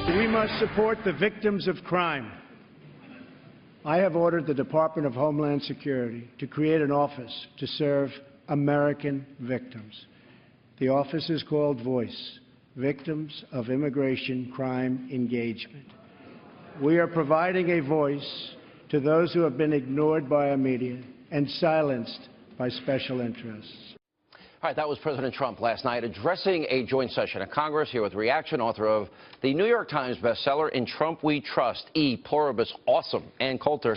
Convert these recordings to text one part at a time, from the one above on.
We must support the victims of crime. I have ordered the Department of Homeland Security to create an office to serve American victims. The office is called VOICE, Victims of Immigration Crime Engagement. We are providing a voice to those who have been ignored by our media and silenced by special interests. All right, that was President Trump last night addressing a joint session of Congress. Here with reaction, author of the New York Times bestseller, In Trump We Trust, E Pluribus Awesome, Ann Coulter.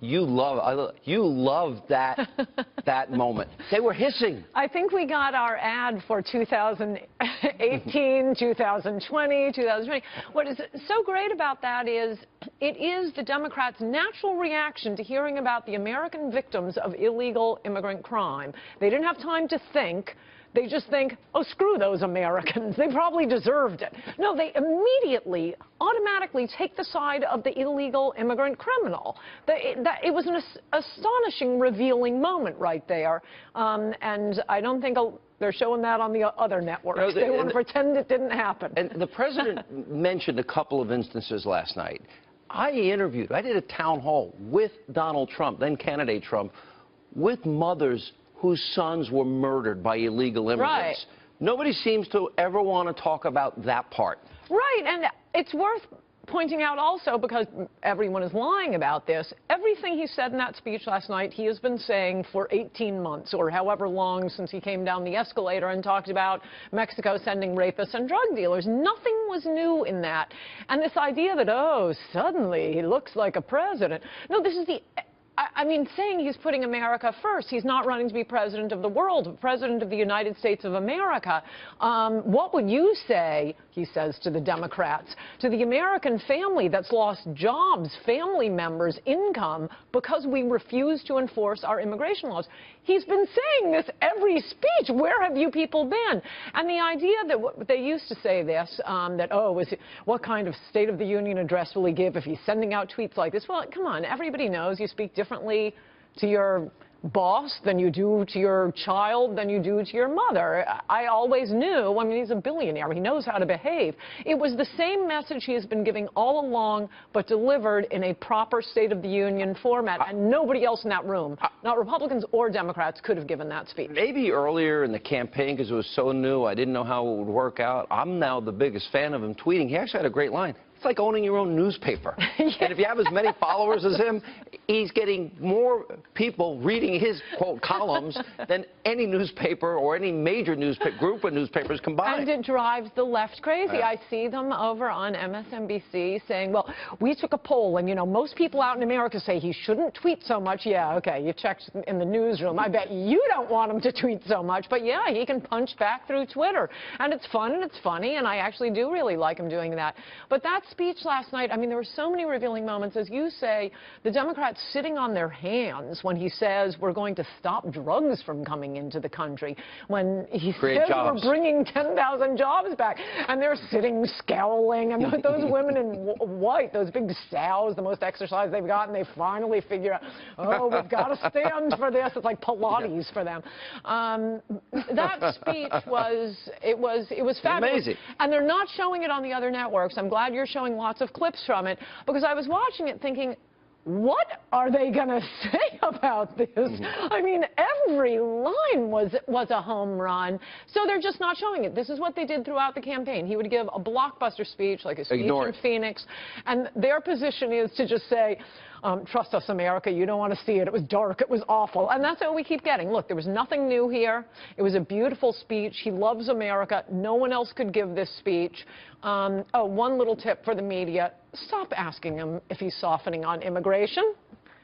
You love that moment. They were hissing. I think we got our ad for 2018, 2020, 2020. What is so great about that is it is the Democrats' natural reaction to hearing about the American victims of illegal immigrant crime. They didn't have time to think. They just think, oh, screw those Americans. They probably deserved it. No, they immediately, automatically take the side of the illegal immigrant criminal. It was an astonishing, revealing moment right there. And I don't think they're showing that on the other networks. No, they want to pretend it didn't happen. And the president mentioned a couple of instances last night. I did a town hall with Donald Trump, then candidate Trump, with mothers whose sons were murdered by illegal immigrants. Right. Nobody seems to ever want to talk about that part. Right, and it's worth pointing out also, because everyone is lying about this, everything he said in that speech last night, he has been saying for 18 months or however long since he came down the escalator and talked about Mexico sending rapists and drug dealers. Nothing was new in that. And this idea that, oh, suddenly he looks like a president. No, this is I mean, saying he's putting America first. He's not running to be president of the world, president of the United States of America. What would you say, he says to the Democrats, to the American family that's lost jobs, family members, income, because we refuse to enforce our immigration laws? He's been saying this every speech. Where have you people been? And the idea that they used to say this, what kind of State of the Union address will he give if he's sending out tweets like this? Well, come on, everybody knows you speak differently to your boss than you do to your child than you do to your mother. I always knew, I mean, he's a billionaire. He knows how to behave. It was the same message he has been giving all along, but delivered in a proper State of the Union format, and nobody else in that room, not Republicans or Democrats, could have given that speech. Maybe earlier in the campaign, because it was so new, I didn't know how it would work out. I'm now the biggest fan of him tweeting. He actually had a great line. It's like owning your own newspaper. Yes. And if you have as many followers as him, he's getting more people reading his, quote, columns than any newspaper or any major group of newspapers combined. And it drives the left crazy. I see them over on MSNBC saying, well, we took a poll, and, you know, most people out in America say he shouldn't tweet so much. Yeah, okay, you checked in the newsroom. I bet you don't want him to tweet so much. But, yeah, he can punch back through Twitter. And it's fun and it's funny, and I actually do really like him doing that. But that speech last night, I mean, there were so many revealing moments. As you say, the Democrats sitting on their hands when he says we're going to stop drugs from coming into the country, when he says we're bringing 10,000 jobs back, and they're sitting scowling, and those women in white, those big sows, the most exercise they've gotten, they finally figure out, oh, we've got to stand for this. It's like Pilates for them. That speech was fabulous. Amazing. And they're not showing it on the other networks. I'm glad you're showing lots of clips from it, because I was watching it thinking, what are they going to say about this? I mean, every line was a home run. So they're just not showing it. This is what they did throughout the campaign. He would give a blockbuster speech, like a speech in Phoenix, and their position is to just say, trust us, America, you don't want to see it. It was dark. It was awful. And that's what we keep getting. Look, there was nothing new here. It was a beautiful speech. He loves America. No one else could give this speech. One little tip for the media. Stop asking him if he's softening on immigration.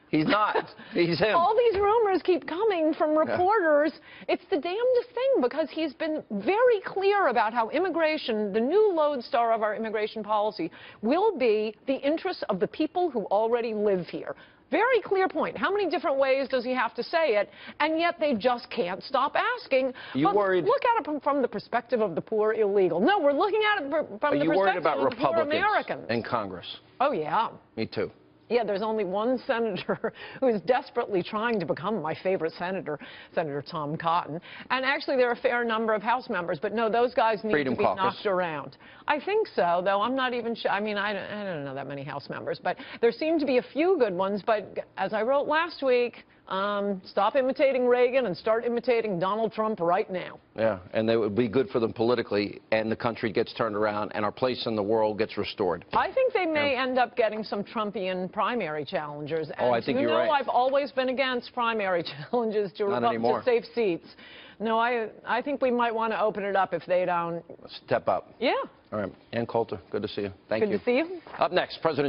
He's not. He's him. All these rumors keep coming from reporters. Yeah. It's the damnedest thing, because he's been very clear about how immigration, the new lodestar of our immigration policy, will be the interests of the people who already live here. Very clear point. How many different ways does he have to say it? And yet they just can't stop asking. You worried? Look at it from the perspective of the poor illegal. No, we're looking at it from the perspective of the poor Americans. In Congress? Oh, yeah. Me too. Yeah, there's only one senator who is desperately trying to become my favorite senator, Senator Tom Cotton. And actually, there are a fair number of House members, but no, those guys need Freedom to be Caucus. knocked around. I think so, though I'm not even sure. I mean, I don't know that many House members, but there seem to be a few good ones. But as I wrote last week, stop imitating Reagan and start imitating Donald Trump right now. Yeah, and they would be good for them politically, and the country gets turned around, and our place in the world gets restored. I think they may end up getting some Trumpian primary challengers. And I think you're right. You know I've always been against primary challenges to save seats. No, I think we might want to open it up if they don't. Step up. Yeah. All right. Ann Coulter, good to see you. Thank you. Good to see you. Up next, President